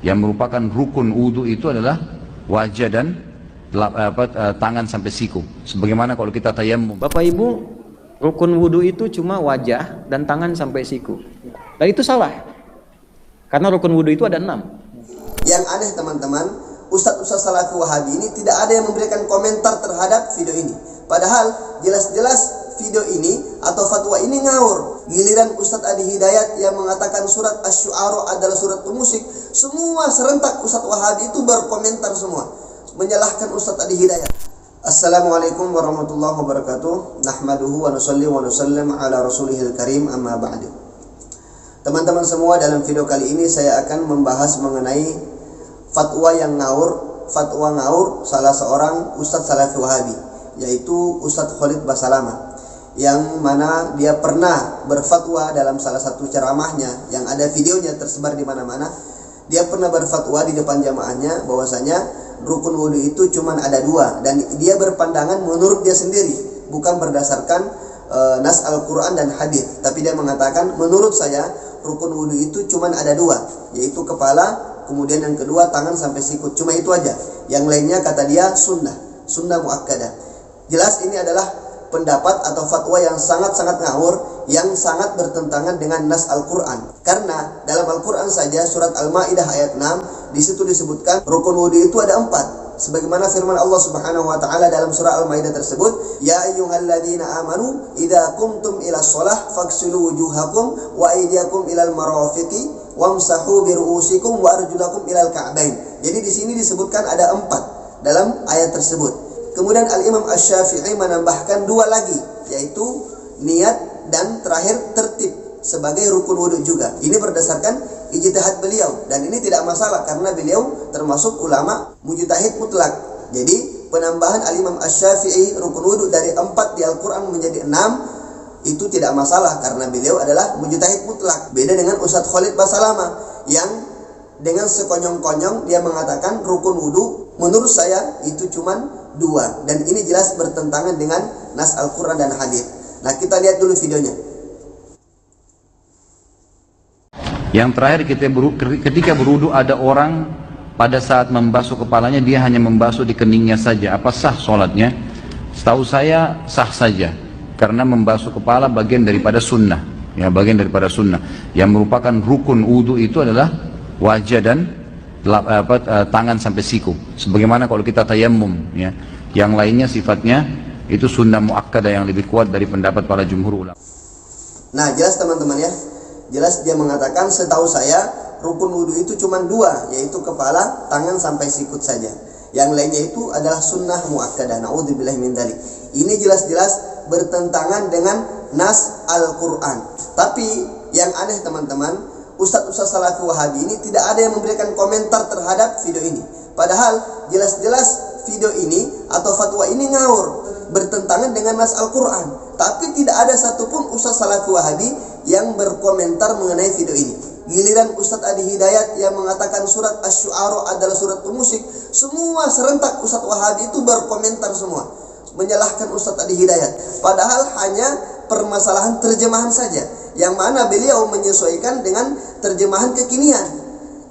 yang merupakan rukun wudu itu adalah wajah dan tangan sampai siku. Sebagaimana kalau kita tayammum. Bapak Ibu, rukun wudu itu cuma wajah dan tangan sampai siku. Dan itu salah. Karena rukun wudu itu ada 6. Yang aneh teman-teman, Ustadz Salafi Wahabi ini tidak ada yang memberikan komentar terhadap video ini. Padahal jelas-jelas video ini atau fatwa ini ngawur. Giliran Ustadz Adi Hidayat yang mengatakan surat Asy-Syu'ara adalah surat pemusik, semua serentak Ustadz Wahabi itu berkomentar semua, menyalahkan Ustadz Adi Hidayat. Assalamualaikum warahmatullahi wabarakatuh. Nahmaduhu wa nusalli wa nusallim ala rasulihil karim, amma ba'du. Teman-teman semua, dalam video kali ini saya akan membahas mengenai fatwa yang ngawur, fatwa ngawur salah seorang Ustadz Salafi Wahabi, yaitu Ustadz Khalid Basalamah, yang mana dia pernah berfatwa dalam salah satu ceramahnya yang ada videonya tersebar di mana-mana. Dia pernah berfatwa di depan jamaahnya bahwasanya rukun wudu itu cuma ada 2, dan dia berpandangan menurut dia sendiri, bukan berdasarkan nas Al-Quran dan hadis, tapi dia mengatakan menurut saya rukun wudu itu cuma ada 2, yaitu kepala, kemudian yang kedua tangan sampai sikut, cuma itu aja. Yang lainnya kata dia sunnah muakkadah. Jelas ini adalah pendapat atau fatwa yang sangat-sangat ngawur, yang sangat bertentangan dengan nas Al-Quran. Karena dalam Al-Quran saja surat Al-Ma'idah ayat 6, di situ disebutkan rukun wudu itu ada 4. Sebagaimana firman Allah Subhanahu wa taala dalam surah Al-Maidah tersebut, ya ayyuhalladzina amanu idza qumtum ila shalah faghsilu wujuhakum wa aydiyakum ilal marafiqi wamsahu bi ru'usikum wa arjulakum ilal ka'bain. Jadi di sini disebutkan ada 4 dalam ayat tersebut. Kemudian Al-Imam Asy-Syafi'i menambahkan 2 lagi, yaitu niat dan terakhir tertib sebagai rukun wudu juga. Ini berdasarkan ijtihad beliau, dan ini tidak masalah karena beliau termasuk ulama mujtahid mutlak. Jadi penambahan Al-Imam Asy-Syafi'i rukun wudu dari 4 di Al-Quran menjadi 6 itu tidak masalah karena beliau adalah mujtahid mutlak. Beda dengan Ustadz Khalid Basalamah yang dengan sekonyong-konyong dia mengatakan rukun wudu menurut saya itu cuman 2, dan ini jelas bertentangan dengan nas Al-Quran dan hadis. Nah, kita lihat dulu videonya. Yang terakhir, ketika berwudu ada orang pada saat membasuh kepalanya dia hanya membasuh di keningnya saja. Apa sah sholatnya? Setahu saya sah saja, karena membasuh kepala bagian daripada sunnah, ya, bagian daripada sunnah. Yang merupakan rukun wudu itu adalah wajah dan tangan sampai siku. Sebagaimana kalau kita tayammum, ya. Yang lainnya sifatnya itu sunnah muakkadah yang lebih kuat dari pendapat para jumhur ulama. Nah, jelas teman-teman ya. Jelas dia mengatakan setahu saya rukun wudu itu cuma 2, yaitu kepala, tangan sampai sikut saja. Yang lainnya itu adalah sunnah muakkadah. Naudzubillahi min dzalik. Ini jelas-jelas bertentangan dengan nas Al-Quran. Tapi yang aneh teman-teman, Ustadz Salafi Wahabi ini tidak ada yang memberikan komentar terhadap video ini. Padahal jelas-jelas video ini atau fatwa ini ngawur, bertentangan dengan nas Al-Quran. Tapi tidak ada satupun Ustadz Salafi Wahabi yang berkomentar mengenai video ini. Giliran Ustadz Adi Hidayat yang mengatakan surat Asy-Syu'ara adalah surat pemusik, semua serentak Ustadz Wahabi itu berkomentar semua, menyalahkan Ustadz Adi Hidayat. Padahal hanya permasalahan terjemahan saja, yang mana beliau menyesuaikan dengan terjemahan kekinian.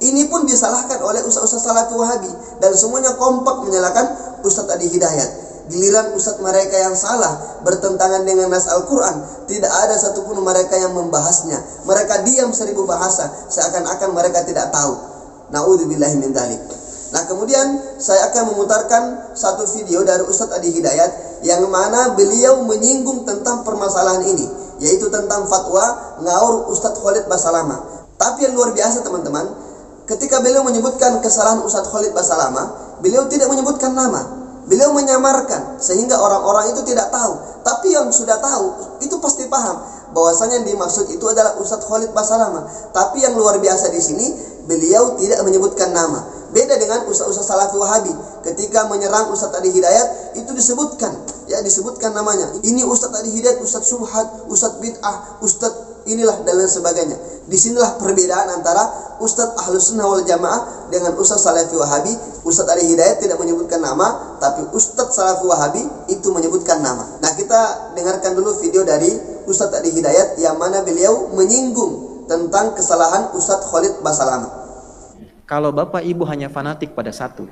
Ini pun disalahkan oleh Ustadz Salafi Wahabi, dan semuanya kompak menyalahkan Ustadz Adi Hidayat. Giliran Ustadz mereka yang salah bertentangan dengan nas Al-Quran, tidak ada satupun mereka yang membahasnya. Mereka diam 1000 bahasa, seakan-akan mereka tidak tahu. Naudzubillahi min dzalik. Nah, kemudian saya akan memutarkan satu video dari Ustadz Adi Hidayat yang mana beliau menyinggung tentang permasalahan ini, yaitu tentang fatwa ngawur Ustadz Khalid Basalamah. Tapi yang luar biasa teman-teman, ketika beliau menyebutkan kesalahan Ustadz Khalid Basalamah, beliau tidak menyebutkan nama. Beliau menyamarkan sehingga orang-orang itu tidak tahu. Tapi yang sudah tahu itu pasti paham bahwasanya yang dimaksud itu adalah Ustadz Khalid Basalamah. Tapi yang luar biasa di sini, beliau tidak menyebutkan nama. Beda dengan Ustadz Salafi Wahabi, ketika menyerang Ustadz Adi Hidayat itu disebutkan, ya, disebutkan namanya. Ini Ustadz Adi Hidayat, Ustadz Syubhat, Ustadz Bid'ah, Ustadz inilah dan lain sebagainya. Disinilah perbedaan antara Ustadz Ahlus Sunnah wal Jamaah dengan Ustadz Salafi Wahabi. Ustadz Adi Hidayat tidak menyebutkan nama, tapi Ustadz Salafi Wahabi itu menyebutkan nama. Nah, kita dengarkan dulu video dari Ustadz Adi Hidayat yang mana beliau menyinggung tentang kesalahan Ustadz Khalid Basalamah. kalau Bapak Ibu hanya fanatik pada satu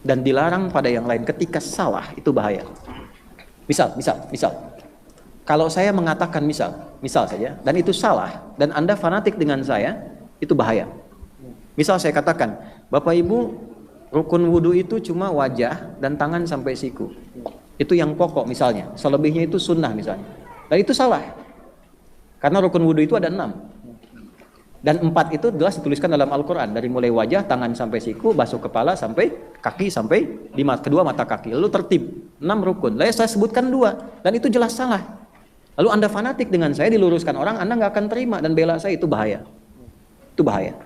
dan dilarang pada yang lain ketika salah, itu bahaya. Misal. Kalau saya mengatakan misal saja, dan itu salah, dan Anda fanatik dengan saya, itu bahaya. Misal saya katakan, Bapak Ibu, rukun wudhu itu cuma wajah dan tangan sampai siku. Itu yang pokok misalnya, selebihnya itu sunnah misalnya. Dan itu salah. Karena rukun wudhu itu ada 6. Dan 4 itu jelas dituliskan dalam Al-Quran. Dari mulai wajah, tangan sampai siku, basuh kepala sampai kaki, sampai kedua mata kaki. Lalu tertib, 6 rukun. Lalu saya sebutkan 2, dan itu jelas salah. Lalu Anda fanatik dengan saya, diluruskan orang, Anda nggak akan terima dan bela saya, itu bahaya. Itu bahaya.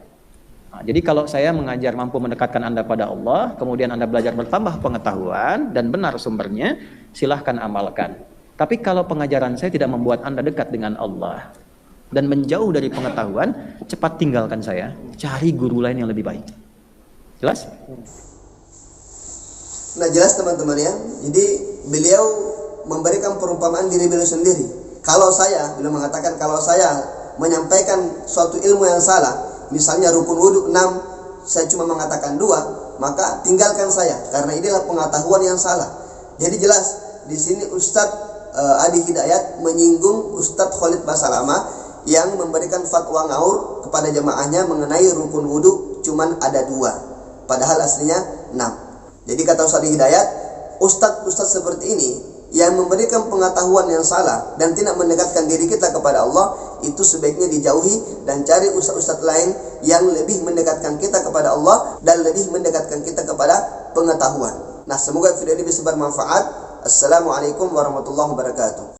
Nah, jadi kalau saya mengajar mampu mendekatkan Anda pada Allah, kemudian Anda belajar bertambah pengetahuan dan benar sumbernya, silahkan amalkan. Tapi kalau pengajaran saya tidak membuat Anda dekat dengan Allah dan menjauh dari pengetahuan, cepat tinggalkan saya, cari guru lain yang lebih baik. Jelas? Nah, jelas teman-teman ya. Jadi beliau memberikan perumpamaan diri beliau sendiri. Beliau mengatakan kalau saya menyampaikan suatu ilmu yang salah, misalnya rukun wudhu 6, saya cuma mengatakan 2, maka tinggalkan saya karena inilah pengetahuan yang salah. Jadi jelas di sini Ustadz Adi Hidayat menyinggung Ustadz Khalid Basalamah yang memberikan fatwa ngaur kepada jamaahnya mengenai rukun wudhu cuman ada 2, padahal aslinya 6. Jadi kata Ustadz Hidayat, Ustadz seperti ini yang memberikan pengetahuan yang salah dan tidak mendekatkan diri kita kepada Allah, itu sebaiknya dijauhi dan cari ustadz lain yang lebih mendekatkan kita kepada Allah dan lebih mendekatkan kita kepada pengetahuan. Nah, semoga video ini bisa bermanfaat. Assalamualaikum warahmatullahi wabarakatuh.